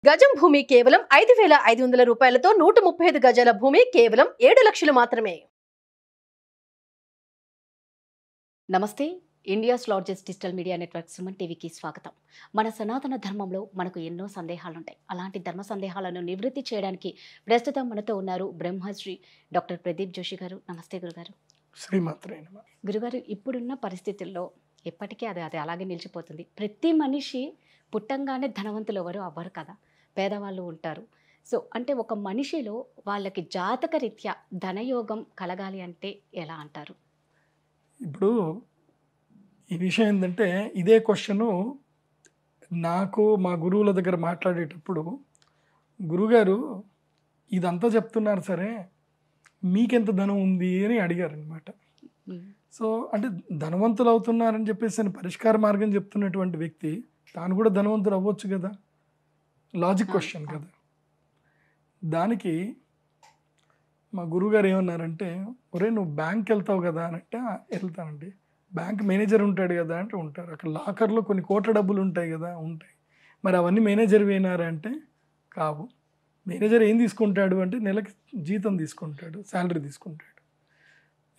గజం భూమి కేవలం 5,500 రూపాయలతో 135 గజాల భూమి కేవలం 7 లక్షలు మాత్రమే. నమస్తే, India's largest digital media network Suman టీవీకి స్వాగతం. మన సనాతన ధర్మంలో మనకు ఎన్నో సందేహాలు ఉంటాయి. అలాంటి ధర్మ సందేహాలను నివృత్తి చేయడానికి ప్రస్తుతం మనతో ఉన్నారు బ్రహ్మశ్రీ డాక్టర్ ప్రదీప్ జోషి గారు. నమస్తే గురుగారు. శ్రీమాత్రే నమః. గురుగారు, ఇప్పుడున్న పరిస్థితుల్లో ఎప్పటికీ అది అలాగే నిలిచిపోతుంది. ప్రతి మనిషి పుట్టంగానే ధనవంతులు ఎవరు అవ్వరు కదా, పేదవాళ్ళు ఉంటారు. సో అంటే ఒక మనిషిలో వాళ్ళకి జాతక రీత్యా ధనయోగం కలగాలి అంటే ఎలా అంటారు? ఇప్పుడు ఈ విషయం ఏంటంటే, ఇదే క్వశ్చను నాకు మా గురువుల దగ్గర మాట్లాడేటప్పుడు, గురుగారు ఇదంతా చెప్తున్నారు సరే, మీకెంత ధనం ఉంది అని అడిగారు అనమాట. సో అంటే ధనవంతులు అవుతున్నారని చెప్పేసి అని పరిష్కార మార్గం చెప్తున్నటువంటి వ్యక్తి తాను కూడా ధనవంతులు అవ్వచ్చు కదా, లాజిక్ క్వశ్చన్ కదా. దానికి మా గురువుగారు ఏమన్నారంటే, ఒరే నువ్వు బ్యాంక్ వెళ్తావు కదా అని అంటే, వెళ్తానండి. బ్యాంక్ మేనేజర్ ఉంటాడు కదా అంటే, ఉంటారు. అక్కడ లాకర్లో కొన్ని కోట్ల డబ్బులు ఉంటాయి కదా, ఉంటాయి. మరి అవన్నీ మేనేజర్ వేనారా అంటే కావు. మేనేజర్ ఏం తీసుకుంటాడు అంటే నెలకి జీతం తీసుకుంటాడు, శాలరీ తీసుకుంటాడు.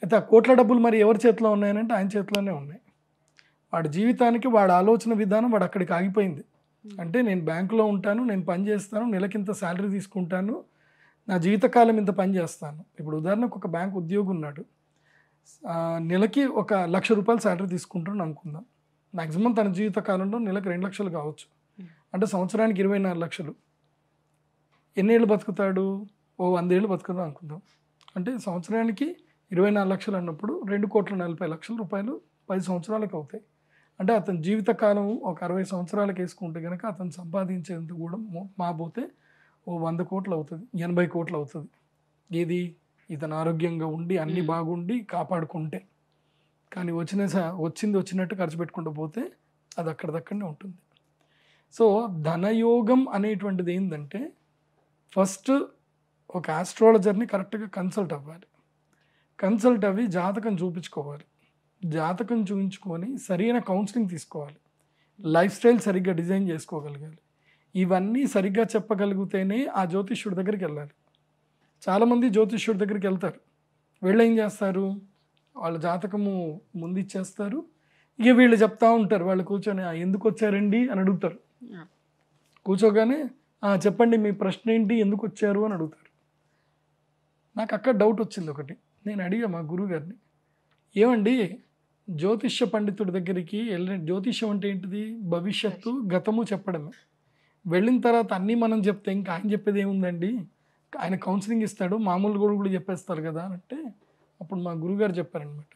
అయితే ఆ కోట్ల డబ్బులు మరి ఎవరి చేతిలో ఉన్నాయనంటే ఆయన చేతిలోనే ఉన్నాయి. వాడి జీవితానికి వాడి ఆలోచన విధానం వాడు అక్కడికి ఆగిపోయింది. అంటే నేను బ్యాంకులో ఉంటాను, నేను పని చేస్తాను, నెలకింత శాలరీ తీసుకుంటాను, నా జీవితకాలం ఇంత పని చేస్తాను. ఇప్పుడు ఉదాహరణకు ఒక బ్యాంక్ ఉద్యోగి ఉన్నాడు, నెలకి 1,00,000 రూపాయలు శాలరీ తీసుకుంటాను అనుకుందాం. మ్యాక్సిమం తన జీవితకాలంలో నెలకు 2 లక్షలు కావచ్చు. అంటే సంవత్సరానికి 24 లక్షలు. ఎన్ని ఏళ్ళు బతుకుతాడు? 100 ఏళ్ళు బతుకుతాడు అనుకుందాం. అంటే సంవత్సరానికి 24 లక్షలు అన్నప్పుడు 2,40,00,000 రూపాయలు 10 సంవత్సరాలకు అవుతాయి. అంటే అతని జీవితకాలం ఒక 60 సంవత్సరాలకు వేసుకుంటే కనుక అతను సంపాదించేందుకు కూడా మాపోతే 100 కోట్లు అవుతుంది, 80 కోట్లు అవుతుంది. ఏది ఇతను ఆరోగ్యంగా ఉండి అన్నీ బాగుండి కాపాడుకుంటే. కానీ వచ్చింది వచ్చినట్టు ఖర్చు పెట్టుకుంటూ పోతే అది అక్కడిదక్కడనే ఉంటుంది. సో ధనయోగం అనేటువంటిది ఏంటంటే, ఫస్ట్ ఒక ఆస్ట్రాలజర్ని కరెక్ట్గా కన్సల్ట్ అవ్వాలి. కన్సల్ట్ అవ్వి జాతకం చూపించుకోవాలి. జాతకం చూపించుకొని సరైన కౌన్సిలింగ్ తీసుకోవాలి. లైఫ్ స్టైల్ సరిగ్గా డిజైన్ చేసుకోగలగాలి. ఇవన్నీ సరిగ్గా చెప్పగలిగితేనే ఆ జ్యోతిష్యుడి దగ్గరికి వెళ్ళాలి. చాలామంది జ్యోతిష్యుడి దగ్గరికి వెళ్తారు, వీళ్ళు ఏం చేస్తారు, వాళ్ళ జాతకము ముందు ఇచ్చేస్తారు. ఇక వీళ్ళు చెప్తా ఉంటారు, వాళ్ళు కూర్చొని ఎందుకు వచ్చారండి అని అడుగుతారు. కూర్చోగానే చెప్పండి మీ ప్రశ్న ఏంటి, ఎందుకు వచ్చారు అని అడుగుతారు. నాకు అక్కడ డౌట్ వచ్చింది ఒకటి. నేను అడిగా మా గురువు గారిని, ఏమండి జ్యోతిష్య పండితుడి దగ్గరికి వెళ్ళిన, జ్యోతిష్యం అంటే ఏంటిది, భవిష్యత్తు గతము చెప్పడమే. వెళ్ళిన తర్వాత అన్నీ మనం చెప్తే ఇంకా ఆయన చెప్పేది ఏముందండి, ఆయన కౌన్సిలింగ్ ఇస్తాడు, మామూలు కూడా చెప్పేస్తారు కదా అని అంటే, అప్పుడు మా గురువుగారు చెప్పారనమాట,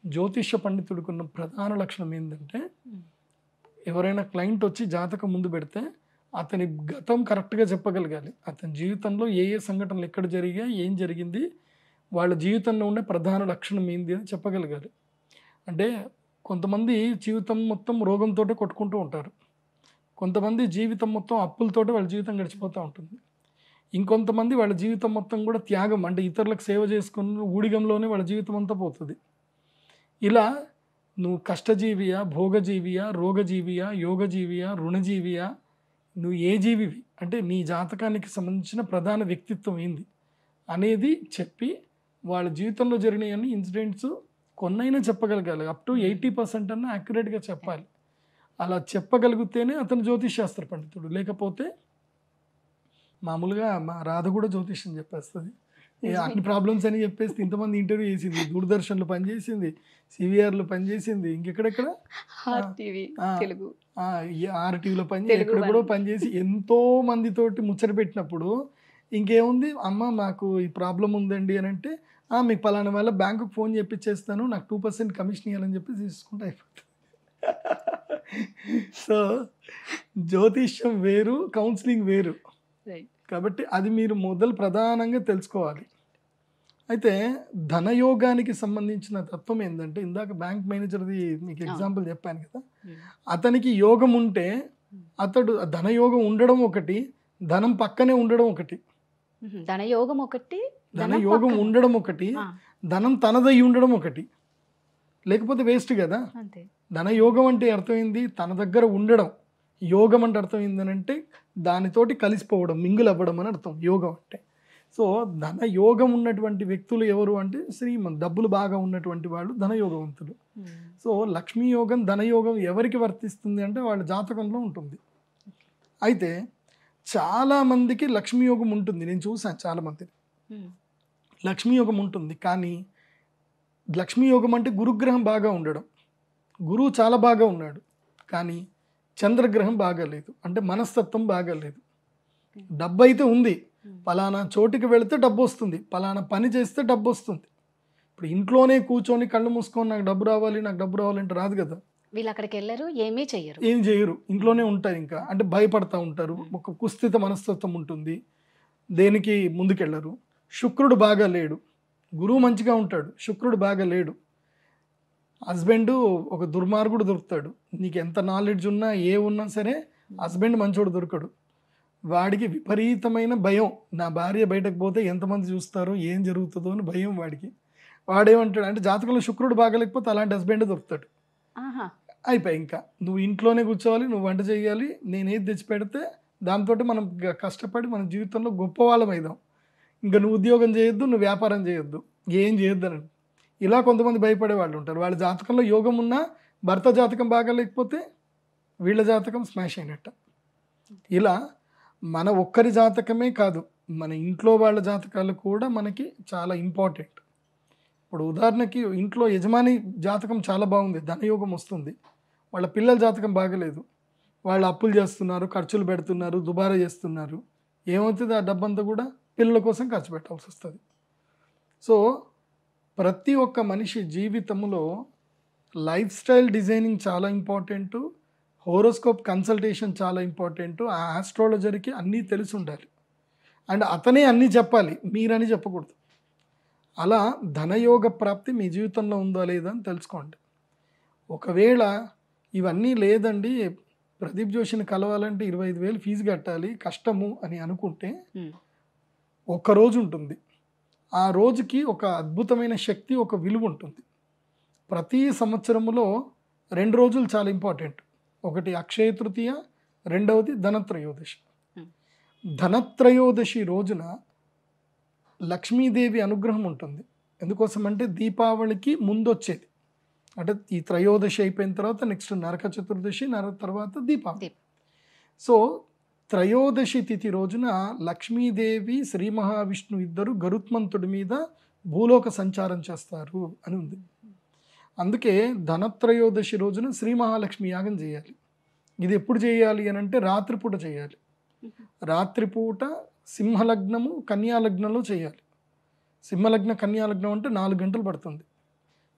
జ్యోతిష్య పండితుడికి ఉన్న ప్రధాన లక్షణం ఏంటంటే, ఎవరైనా క్లయింట్ వచ్చి జాతకం ముందు పెడితే అతని గతం కరెక్ట్గా చెప్పగలగాలి. అతని జీవితంలో ఏ ఏ సంఘటనలు ఎక్కడ జరిగా, ఏం జరిగింది, వాళ్ళ జీవితంలో ఉండే ప్రధాన లక్షణం ఏంది అని చెప్పగలగాలి. అంటే కొంతమంది జీవితం మొత్తం రోగంతో కొట్టుకుంటూ ఉంటారు, కొంతమంది జీవితం మొత్తం అప్పులతోటి వాళ్ళ జీవితం గడిచిపోతూ ఉంటుంది, ఇంకొంతమంది వాళ్ళ జీవితం మొత్తం కూడా త్యాగం, అంటే ఇతరులకు సేవ చేసుకుని ఊడిగంలోనే వాళ్ళ జీవితం అంతా పోతుంది. ఇలా నువ్వు కష్టజీవియా, భోగజీవియా, రోగజీవియా, యోగజీవియా, రుణజీవియా, నువ్వు ఏ జీవివి, అంటే నీ జాతకానికి సంబంధించిన ప్రధాన వ్యక్తిత్వం ఏంది అనేది చెప్పి వాళ్ళ జీవితంలో జరిగిన ఇన్సిడెంట్స్ కొన్నైనా చెప్పగలగాలి. అప్ టు 80% అన్నా యాక్యురేట్గా చెప్పాలి. అలా చెప్పగలిగితేనే అతను జ్యోతిష్ శాస్త్ర పండితుడు. లేకపోతే మామూలుగా మా రాధ కూడా జ్యోతిష్యం చెప్పేస్తుంది, అన్ని ప్రాబ్లమ్స్ అని చెప్పేసి ఇంతమంది ఇంటర్వ్యూ చేసింది, దూరదర్శన్లో పనిచేసింది, సివిఆర్లో పనిచేసింది, ఇంకెక్కడెక్కడ ఆర్టీవీలో ఎక్కడ కూడా పనిచేసి ఎంతో మందితోటి ముచ్చట పెట్టినప్పుడు ఇంకేముంది, అమ్మ మాకు ఈ ప్రాబ్లం ఉందండి అని అంటే, మీకు పలానా వాళ్ళ బ్యాంకుకి ఫోన్ చేపిచ్చేస్తాను, నాకు 2% కమిషన్ ఇవ్వాలని చెప్పి తీసుకుంటే అయిపోతుంది. సో జ్యోతిష్యం వేరు, కౌన్సిలింగ్ వేరు. కాబట్టి అది మీరు ప్రధానంగా తెలుసుకోవాలి. అయితే ధనయోగానికి సంబంధించిన తత్వం ఏంటంటే, ఇందాక బ్యాంక్ మేనేజర్ది మీకు ఎగ్జాంపుల్ చెప్పాను కదా, అతనికి యోగం ఉంటే అతడు ధనయోగం ఉండడం ఒకటి, ధనం పక్కనే ఉండడం ఒకటి. ధనయోగం ఒకటి, ధనయోగం ఉండడం ఒకటి, ధనం తనదై ఉండడం ఒకటి. లేకపోతే వేస్ట్ కదా. ధనయోగం అంటే అర్థమైంది తన దగ్గర ఉండడం, యోగం అంటే అర్థం ఏంటంటే దానితోటి కలిసిపోవడం, మింగిల్ అవ్వడం అని అర్థం యోగం అంటే. సో ధన యోగం ఉన్నటువంటి వ్యక్తులు ఎవరు అంటే డబ్బులు బాగా ఉన్నటువంటి వాళ్ళు ధనయోగవంతులు. సో లక్ష్మీ యోగం ధనయోగం ఎవరికి వర్తిస్తుంది అంటే వాళ్ళ జాతకంలో ఉంటుంది. అయితే చాలామందికి లక్ష్మీ యోగం ఉంటుంది, నేను చూసాను చాలామంది లక్ష్మీ యోగం ఉంటుంది. కానీ లక్ష్మీ యోగం అంటే గురుగ్రహం బాగా ఉండడం, గురువు చాలా బాగా ఉన్నాడు కానీ చంద్రగ్రహం బాగాలేదు, అంటే మనస్తత్వం బాగాలేదు. డబ్బు అయితే ఉంది, పలానా చోటికి వెళితే డబ్బు వస్తుంది, పలానా పని చేస్తే డబ్బు వస్తుంది. ఇప్పుడు ఇంట్లోనే కూర్చొని కళ్ళు మూసుకొని నాకు డబ్బు రావాలి అంటే రాదు కదా. వీళ్ళు అక్కడికి వెళ్ళరు, ఏమీ చేయరు, ఇంట్లోనే ఉంటారు. ఇంకా అంటే భయపడతా ఉంటారు, ఒక కుస్థిత మనస్తత్వం ఉంటుంది, దేనికి ముందుకెళ్ళరు. శుక్రుడు బాగా లేడు, గురువు మంచిగా ఉంటాడు, శుక్రుడు బాగా లేడు. హస్బెండ్ ఒక దుర్మార్గుడు దొరుకుతాడు, నీకు ఎంత నాలెడ్జ్ ఉన్నా ఉన్నా సరే హస్బెండ్ మంచోడు దొరకడు. వాడికి విపరీతమైన భయం, నా భార్య బయటకు పోతే ఎంతమంది చూస్తారో ఏం జరుగుతుందో అని భయం వాడికి. వాడేమంటాడు అంటే జాతకంలో శుక్రుడు బాగాలేకపోతే అలాంటి హస్బెండ్ దొరుకుతాడు. అయిపోయి ఇంకా నువ్వు ఇంట్లోనే కూర్చోవాలి, నువ్వు వంట చేయాలి, నేనేది తెచ్చి పెడితే దాంతో మనం కష్టపడి మన జీవితంలో గొప్ప వాళ్ళం అయిదాం, ఇంకా నువ్వు ఉద్యోగం చేయొద్దు, నువ్వు వ్యాపారం చేయొద్దు, ఏం చేయొద్దు అని. ఇలా కొంతమంది భయపడే వాళ్ళు ఉంటారు. వాళ్ళ జాతకంలో యోగం ఉన్నా భర్త జాతకం బాగా లేకపోతే వీళ్ళ జాతకం స్మాష్ అయినట్ట. ఇలా మన ఒక్కరి జాతకమే కాదు, మన ఇంట్లో వాళ్ళ జాతకాలు కూడా మనకి చాలా ఇంపార్టెంట్. ఇప్పుడు ఉదాహరణకి ఇంట్లో యజమాని జాతకం చాలా బాగుంది, ధనయోగం వస్తుంది, వాళ్ళ పిల్లల జాతకం బాగలేదు, వాళ్ళు అప్పులు చేస్తున్నారు, ఖర్చులు పెడుతున్నారు, దుబారా చేస్తున్నారు, ఏమవుతుంది ఆ డబ్బంతా కూడా పిల్లల కోసం ఖర్చు పెట్టాల్సి వస్తుంది. సో ప్రతి ఒక్క మనిషి జీవితంలో లైఫ్ స్టైల్ డిజైనింగ్ చాలా ఇంపార్టెంటు, హోరోస్కోప్ కన్సల్టేషన్ చాలా ఇంపార్టెంటు. ఆ ఆస్ట్రాలజర్కి అన్నీ తెలిసి ఉండాలి, అండ్ అతనే అన్నీ చెప్పాలి, మీరని చెప్పకూడదు. అలా ధనయోగ ప్రాప్తి మీ జీవితంలో ఉందా లేదా అని తెలుసుకోండి. ఒకవేళ ఇవన్నీ లేదండి, ప్రదీప్ జోషిని కలవాలంటే 25,000 ఫీజు కట్టాలి, కష్టము అని అనుకుంటే ఒక్కరోజు ఉంటుంది, ఆ రోజుకి ఒక అద్భుతమైన శక్తి, ఒక విలువ ఉంటుంది. ప్రతి సంవత్సరంలో 2 రోజులు చాలా ఇంపార్టెంట్, ఒకటి అక్షయ తృతీయ, రెండవది ధనత్రయోదశి. ధనత్రయోదశి రోజున లక్ష్మీదేవి అనుగ్రహం ఉంటుంది. ఎందుకోసం అంటే దీపావళికి ముందు వచ్చేది, అంటే ఈ త్రయోదశి అయిపోయిన తర్వాత నెక్స్ట్ నరక చతుర్దశి, తర్వాత దీపావళి. సో త్రయోదశి తిథి రోజున లక్ష్మీదేవి శ్రీ మహావిష్ణు ఇద్దరు గరుత్మంతుడి మీద భూలోక సంచారం చేస్తారు అని ఉంది. అందుకే ధనత్రయోదశి రోజున శ్రీ మహాలక్ష్మి యాగం చేయాలి. ఇది ఎప్పుడు చేయాలి అని అంటే రాత్రిపూట చేయాలి. రాత్రిపూట సింహలగ్నము కన్యాలగ్నంలో చేయాలి. సింహలగ్న కన్యాలగ్నం అంటే 4 గంటలు పడుతుంది.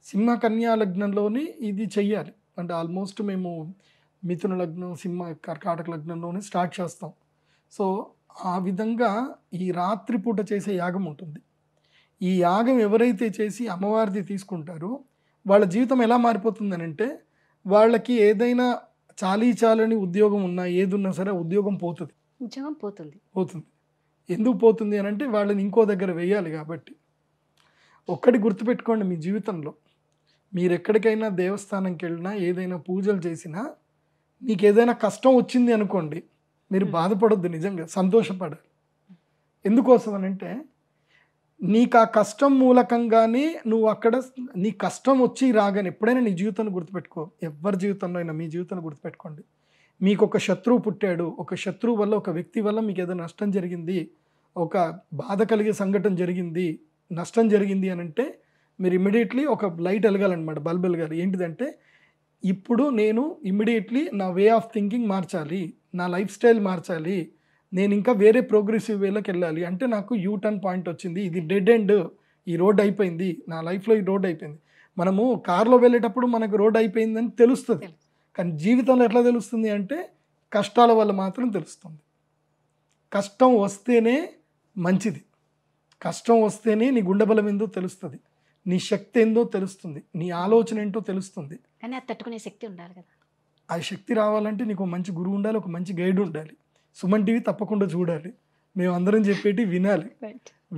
సింహ కన్యాలగ్నంలోని ఇది చెయ్యాలి. అంటే ఆల్మోస్ట్ మేము మిథున లగ్నం, సింహ కర్కాటక లగ్నంలోనే స్టార్ట్ చేస్తాం. సో ఆ విధంగా ఈ రాత్రిపూట చేసే యాగం ఉంటుంది. ఈ యాగం ఎవరైతే చేసి అమ్మవారిది తీసుకుంటారో వాళ్ళ జీవితం ఎలా మారిపోతుందని అంటే, వాళ్ళకి ఏదైనా చాలని ఉద్యోగం ఉన్నా ఏదున్నా సరే ఉద్యోగం పోతుంది. ఎందుకు పోతుంది అని అంటే వాళ్ళని ఇంకో దగ్గర వేయాలి కాబట్టి. ఒక్కటి గుర్తుపెట్టుకోండి, మీ జీవితంలో మీరు ఎక్కడికైనా దేవస్థానంకి వెళ్ళినా ఏదైనా పూజలు చేసినా మీకు ఏదైనా కష్టం వచ్చింది అనుకోండి, మీరు బాధపడొద్దు, నిజంగా సంతోషపడాలి. ఎందుకోసం అని అంటే నీకు ఆ కష్టం మూలకంగానే నువ్వు అక్కడ నీ కష్టం వచ్చి రాగానే ఎప్పుడైనా నీ జీవితాన్ని గుర్తుపెట్టుకో, ఎవరి జీవితంలో అయినా మీ జీవితాన్ని గుర్తుపెట్టుకోండి. మీకు ఒక శత్రువు పుట్టాడు, ఒక శత్రువు వల్ల, ఒక వ్యక్తి వల్ల మీకు ఏదైనా నష్టం జరిగింది, ఒక బాధ కలిగే సంఘటన జరిగింది, నష్టం జరిగింది అని అంటే మీరు ఇమ్మీడియట్లీ ఒక లైట్ వెలగాలన్నమాట, బల్బ్ వెలగాలి. ఏంటిదంటే ఇప్పుడు నేను ఇమ్మీడియట్లీ నా వే ఆఫ్ థింకింగ్ మార్చాలి, నా లైఫ్ స్టైల్ మార్చాలి, నేను ఇంకా వేరే ప్రోగ్రెసివ్ వేలోకి వెళ్ళాలి. అంటే నాకు టర్న్ పాయింట్ వచ్చింది, ఇది డెడ్ ఎండ్, ఈ రోడ్ అయిపోయింది, నా లైఫ్లో ఈ రోడ్ అయిపోయింది. మనము కార్లో వెళ్ళేటప్పుడు మనకు రోడ్ అయిపోయిందని తెలుస్తుంది, కానీ జీవితంలో ఎట్లా తెలుస్తుంది అంటే కష్టాల వల్ల మాత్రం తెలుస్తుంది. కష్టం వస్తేనే మంచిది, కష్టం వస్తేనే నీ గుండె బలం ఏందో తెలుస్తుంది, నీ శక్తి ఏందో తెలుస్తుంది, నీ ఆలోచన ఏంటో తెలుస్తుంది. కానీ అది తట్టుకునే శక్తి ఉండాలి కదా. ఆ శక్తి రావాలంటే నీకు ఒక మంచి గురువు ఉండాలి, ఒక మంచి గైడ్ ఉండాలి. సుమన్ టీవీ తప్పకుండా చూడాలి, మేము అందరం చెప్పేటి వినాలి.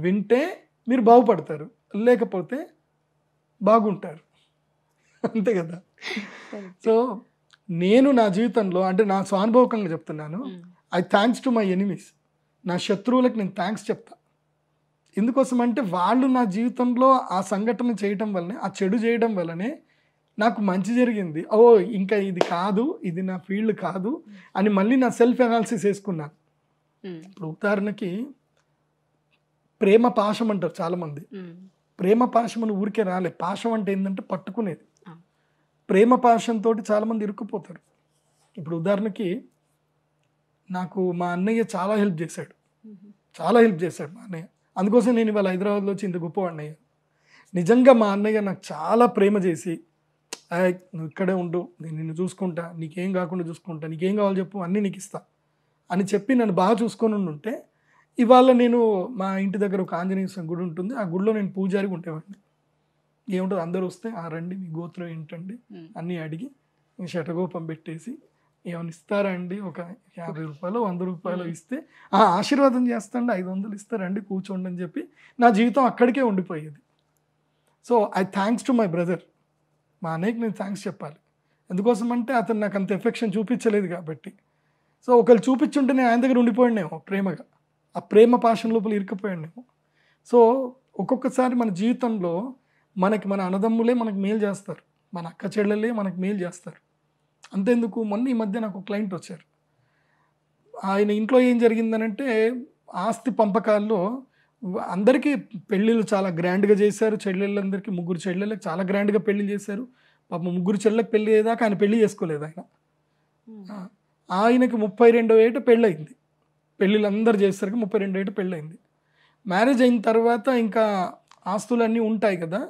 వింటే మీరు బాగుపడతారు, లేకపోతే బాగుంటారు, అంతే కదా. సో నేను నా జీవితంలో అంటే నా స్వానుభవకంగా చెప్తున్నాను, I thanks to my enemies. నా శత్రువులకు నేను థ్యాంక్స్ చెప్తా. ఎందుకోసం అంటే వాళ్ళు నా జీవితంలో ఆ సంఘటన చేయటం వల్లనే, ఆ చెడు చేయడం వల్లనే నాకు మంచి జరిగింది. ఓ ఇంకా ఇది కాదు, ఇది నా ఫీల్డ్ కాదు అని మళ్ళీ నా సెల్ఫ్ అనాలిసిస్ వేసుకున్నాను. ఇప్పుడు ఉదాహరణకి ప్రేమ పాశం అంటారు చాలామంది. ప్రేమ పాశం అని ఊరికే రాలే. పాశం అంటే ఏంటంటే పట్టుకునేది. ప్రేమ పాశంతో చాలామంది ఇరుక్కుపోతారు. ఇప్పుడు ఉదాహరణకి నాకు మా అన్నయ్య చాలా హెల్ప్ చేశాడు, మా అన్నయ్య. అందుకోసం నేను ఇవాళ హైదరాబాద్లో వచ్చి ఇంత గొప్పవాడిని అయ్యాను. నిజంగా మా అన్నయ్య నాకు చాలా ప్రేమ చేసి, నువ్వు ఇక్కడే ఉండు, నేను నిన్ను చూసుకుంటా, నీకేం కాకుండా చూసుకుంటా, నీకేం కావాలో చెప్పు అన్నీ నీకు ఇస్తా అని చెప్పి నన్ను బాగా చూసుకొని ఉంటే, ఇవాళ నేను మా ఇంటి దగ్గర ఒక ఆంజనేయ స్వామి గుడి ఉంటుంది, ఆ గుడిలో నేను పూజారిగా ఉండేవాడిని. ఏముంటుంది, అందరూ వస్తే రండి మీ గోత్రం ఏంటండి అన్నీ అడిగి శటగోపం పెట్టేసి ఏమైనా ఇస్తారా అండి, ఒక 50 రూపాయలు 100 రూపాయలు ఇస్తే ఆశీర్వాదం చేస్తాండి, 500 ఇస్తారండి, కూర్చోండి అని చెప్పి నా జీవితం అక్కడికే ఉండిపోయేది. So I thanks to my brother. మా అన్నయ్యకి నేను థ్యాంక్స్ చెప్పాలి. ఎందుకోసం అంటే అతను నాకు అంత ఎఫెక్షన్ చూపించలేదు కాబట్టి. సో ఒకళ్ళు చూపించుంటే నేను ఆయన దగ్గర ఉండిపోయానేమో ప్రేమగా, ఆ ప్రేమ పాశం లోపల ఇరుక్కుపోయానేమో. సో ఒక్కొక్కసారి మన జీవితంలో మన అన్నదమ్ములే మనకు మేలు చేస్తారు, మన అక్క చెల్లెలే మనకు మేలు చేస్తారు. అంతేందుకు మొన్న ఈ మధ్య నాకు క్లయింట్ వచ్చారు. ఆయన ఇంట్లో ఏం జరిగిందనంటే ఆస్తి పంపకాల్లో అందరికీ పెళ్ళిళ్ళు చాలా గ్రాండ్గా చేశారు. చెల్లెళ్ళందరికీ 3 చెల్లెళ్ళకి చాలా గ్రాండ్గా పెళ్లి చేశారు. పాప 3 చెల్లెళ్ళకి పెళ్ళి అయ్యేదాకా ఆయన పెళ్లి చేసుకోలేదు. ఆయనకి 32వ ఏట పెళ్ళయింది. పెళ్ళిళ్ళు అందరు చేసరికి 32 ఏట పెళ్ళయింది. మ్యారేజ్ అయిన తర్వాత ఇంకా ఆస్తులన్నీ ఉంటాయి కదా,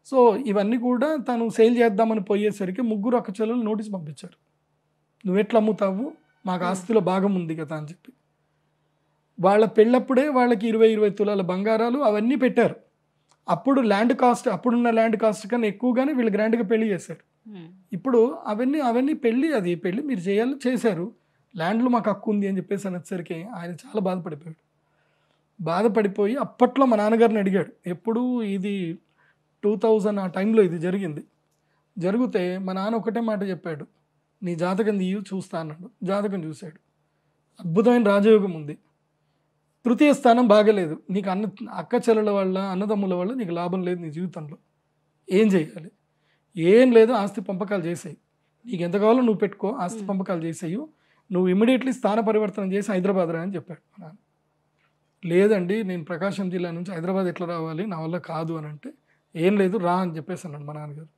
సో ఇవన్నీ కూడా తను సేల్ చేద్దామని పోయేసరికి 3 అక్క చెల్లెలు నోటీస్ పంపించారు, నువ్వు ఎట్లా అమ్ముతావు, మాకు ఆస్తిలో భాగం ఉంది కదా అని చెప్పి. వాళ్ళ పెళ్ళప్పుడే వాళ్ళకి 20 తులాల బంగారాలు అవన్నీ పెట్టారు. అప్పుడు అప్పుడున్న ల్యాండ్ కాస్ట్ కన్నా ఎక్కువగానే వీళ్ళు గ్రాండ్గా పెళ్లి చేశారు. ఇప్పుడు అవన్నీ పెళ్ళి మీరు చేశారు, ల్యాండ్లో మాకు హక్కు ఉంది అని చెప్పేసి అనేసరికి ఆయన చాలా బాధపడిపోయి అప్పట్లో మా నాన్నగారిని అడిగాడు. ఎప్పుడు ఇది 2000 ఆ టైంలో ఇది జరిగితే మా నాన్న ఒకటే మాట చెప్పాడు, నీ జాతకం తీయు చూస్తా అన్నాడు. జాతకం చూశాడు, అద్భుతమైన రాజయోగం ఉంది, 3వ స్థానం బాగలేదు, నీకు అక్క చెల్లెల వల్ల అన్నదమ్ముల వల్ల నీకు లాభం లేదు, నీ జీవితంలో ఏం చేయాలి, ఏం లేదు, ఆస్తి పంపకాలు చేసేయి, నీకు ఎంత కావాలో నువ్వు పెట్టుకో, ఆస్తి పంపకాలు చేసేయు, నువ్వు ఇమ్మీడియట్లీ స్థాన పరివర్తన చేసి హైదరాబాద్ రా అని చెప్పాడు మా నాన్న. లేదండి నేను ప్రకాశం జిల్లా నుంచి హైదరాబాద్ ఎట్లా రావాలి, నా వల్ల కాదు అని అంటే, ఏం లేదు రా అని చెప్పేసి అన్నాడు మా నాన్నగారు.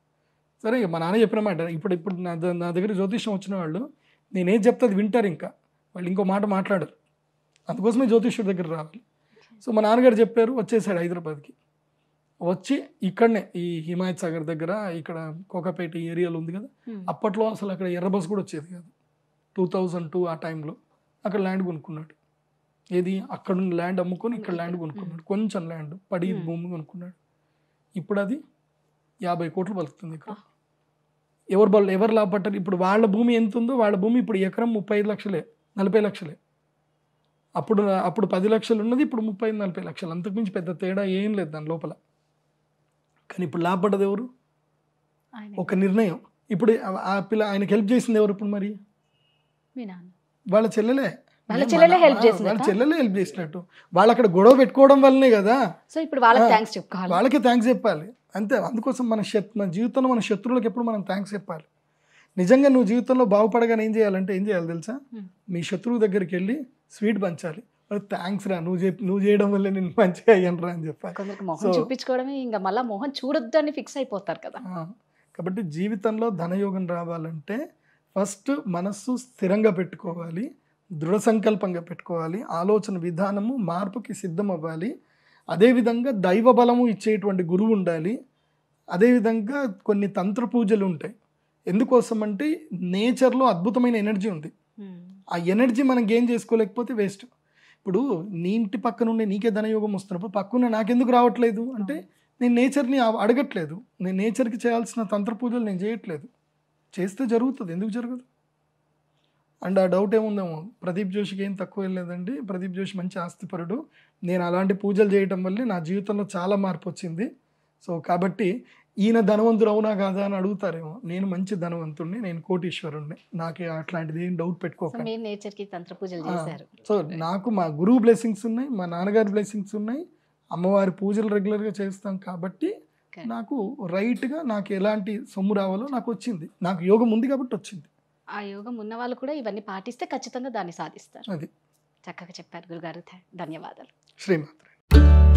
సరే మా నాన్న చెప్పిన మాట ఇప్పుడు నా దగ్గర జ్యోతిష్యం వచ్చిన వాళ్ళు నేనేం చెప్తే అది వింటారు, ఇంకా వాళ్ళు ఇంకో మాట మాట్లాడరు, అందుకోసమే జ్యోతిష్యుడి దగ్గర రావాలి. సో మా నాన్నగారు చెప్పారు, వచ్చేసాడు హైదరాబాద్కి. వచ్చి ఇక్కడనే ఈ హిమాయత్ సాగర్ దగ్గర ఇక్కడ కోకాపేట ఏరియాలో ఉంది కదా, అప్పట్లో అసలు అక్కడ ఎర్ర బస్ కూడా వచ్చేది కాదు. 2002 ఆ టైంలో అక్కడ ల్యాండ్ కొనుక్కున్నాడు. ఏది అక్కడ ల్యాండ్ అమ్ముకొని ఇక్కడ ల్యాండ్ కొనుక్కున్నాడు, కొంచెం ల్యాండ్ పడి భూమి కొనుక్కున్నాడు. ఇప్పుడు అది 50 కోట్లు పలుకుతుంది. ఇక్కడ ఎవరు లాభపడ్డారు? ఇప్పుడు వాళ్ళ భూమి ఎంత ఉందో వాళ్ళ భూమి ఇప్పుడు ఎకరం 35 లక్షలే, 40 లక్షలే. అప్పుడు 10 లక్షలు ఉన్నది, ఇప్పుడు 30-40 లక్షలు, అంతకుమించి పెద్ద తేడా ఏం లేదు దాని లోపల. కానీ ఇప్పుడు లాభపడ్డది ఎవరు? ఒక నిర్ణయం. ఇప్పుడు ఆ పిల్ల ఆయనకి హెల్ప్ చేసింది ఎవరు? ఇప్పుడు మరి వాళ్ళ చెల్లెలే హెల్ప్ చేసినట్టు. వాళ్ళు అక్కడ గొడవ పెట్టుకోవడం వల్లనే కదా, సో ఇప్పుడు వాళ్ళకి థ్యాంక్స్ చెప్పాలి అంతే. అందుకోసం మన జీవితంలో మన శత్రువులకు ఎప్పుడు మనం థ్యాంక్స్ చెప్పాలి. నిజంగా నువ్వు జీవితంలో బాగుపడగానే ఏం చేయాలి తెలుసా? మీ శత్రువు దగ్గరికి వెళ్ళి స్వీట్ పంచాలి, థ్యాంక్స్ రా, నువ్వు చేయడం వల్ల నేను మంచిగా అయ్యాను రా అని చెప్పాలి. చూపించుకోవడమే, ఇంకా మళ్ళీ మొహం చూడొద్దు అని ఫిక్స్ అయిపోతారు కదా. కాబట్టి జీవితంలో ధనయోగం రావాలంటే ఫస్ట్ మనస్సు స్థిరంగా పెట్టుకోవాలి, దృఢ సంకల్పంగా పెట్టుకోవాలి, ఆలోచన విధానము మార్పుకి సిద్ధం అవ్వాలి, అదేవిధంగా దైవ బలము ఇచ్చేటువంటి గురువు ఉండాలి, అదేవిధంగా కొన్ని తంత్ర పూజలు ఉంటాయి. ఎందుకోసం అంటే నేచర్లో అద్భుతమైన ఎనర్జీ ఉంది, ఆ ఎనర్జీ మనం గెయిన్ చేసుకోలేకపోతే వేస్ట్. ఇప్పుడు నీ ఇంటి పక్క నుండి నీకే ధనయోగం వస్తున్నప్పుడు పక్కన నాకెందుకు రావట్లేదు అంటే నేను నేచర్ని అడగట్లేదు, నేను నేచర్కి చేయాల్సిన తంత్ర పూజలు నేను చేయట్లేదు. చేస్తే జరుగుతుంది, ఎందుకు జరగదు? అండ్ ఆ డౌట్ ఏముందేమో, ప్రదీప్ జోషికి ఏం తక్కువ లేదండి, ప్రదీప్ జోషి మంచి ఆస్తిపరుడు, నేను అలాంటి పూజలు చేయటం వల్లే నా జీవితంలో చాలా మార్పు వచ్చింది. సో కాబట్టి ఈయన ధనవంతుడు అవునా కాదా అని అడుగుతారేమో. నేను మంచి ధనవంతుడిని, నేను కోటీశ్వరుణ్ణి, నాకు అట్లాంటిది ఏం డౌట్ సో పెట్టుకోకండి. మీరు నేచర్కి తంత్ర పూజలు ఆ, చేశారు. సో నాకు మా గురువు బ్లెస్సింగ్స్ ఉన్నాయి, మా నాన్నగారి బ్లెస్సింగ్స్ ఉన్నాయి, అమ్మవారి పూజలు రెగ్యులర్గా చేస్తాం కాబట్టి Okay. నాకు రైట్గా నాకు ఎలాంటి సొమ్ము రావాలో నాకు వచ్చింది. నాకు యోగం ఉంది కాబట్టి వచ్చింది. ఆ యోగం ఉన్న వాళ్ళు కూడా ఇవన్నీ పాటిస్తే ఖచ్చితంగా దాన్ని సాధిస్తారు. అది చక్కగా చెప్పారు గురుగారు. ధన్యవాదాలు. శ్రీమాత్రే.